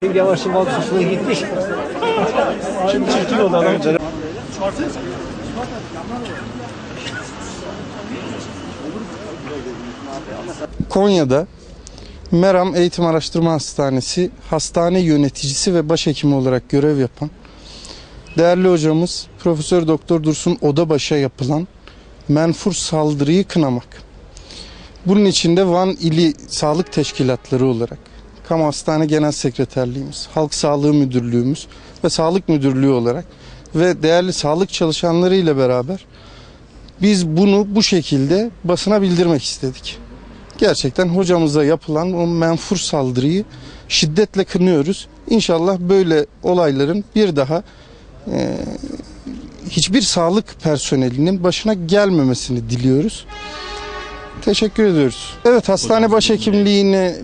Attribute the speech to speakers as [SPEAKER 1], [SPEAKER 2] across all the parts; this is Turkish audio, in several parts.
[SPEAKER 1] Yavaş yavaş susuna gitmiş. Şimdi çekiyor adam.
[SPEAKER 2] Konya'da Meram Eğitim Araştırma Hastanesi hastane yöneticisi ve başhekimi olarak görev yapan değerli hocamız Profesör Doktor Dursun Odabaş'a yapılan menfur saldırıyı kınamak. Bunun içinde Van İli Sağlık Teşkilatları olarak Kamu Hastane Genel Sekreterliğimiz, Halk Sağlığı Müdürlüğümüz ve Sağlık Müdürlüğü olarak ve değerli sağlık çalışanları ile beraber biz bunu bu şekilde basına bildirmek istedik. Gerçekten hocamıza yapılan o menfur saldırıyı şiddetle kınıyoruz. İnşallah böyle olayların bir daha hiçbir sağlık personelinin başına gelmemesini diliyoruz. Teşekkür ediyoruz. Evet, hastane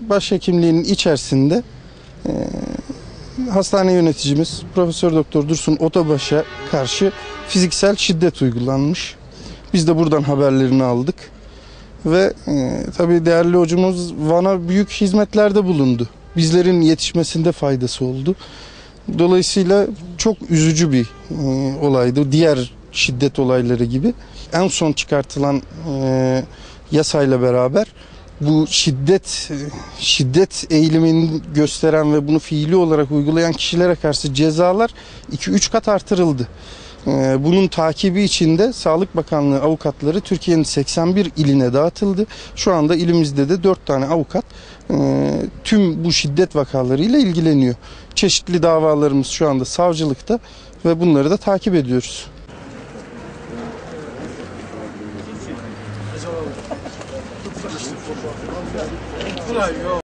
[SPEAKER 2] başhekimliğinin içerisinde hastane yöneticimiz Profesör Doktor Dursun Odabaş'a karşı fiziksel şiddet uygulanmış. Biz de buradan haberlerini aldık. Ve tabii değerli hocamız Van'a büyük hizmetlerde bulundu. Bizlerin yetişmesinde faydası oldu. Dolayısıyla çok üzücü bir olaydı. Diğer şiddet olayları gibi. En son çıkartılan yasayla beraber bu şiddet eğilimini gösteren ve bunu fiili olarak uygulayan kişilere karşı cezalar 2-3 kat artırıldı. Bunun takibi için de Sağlık Bakanlığı avukatları Türkiye'nin 81 iline dağıtıldı. Şu anda ilimizde de 4 tane avukat tüm bu şiddet vakalarıyla ilgileniyor. Çeşitli davalarımız şu anda savcılıkta ve bunları da takip ediyoruz.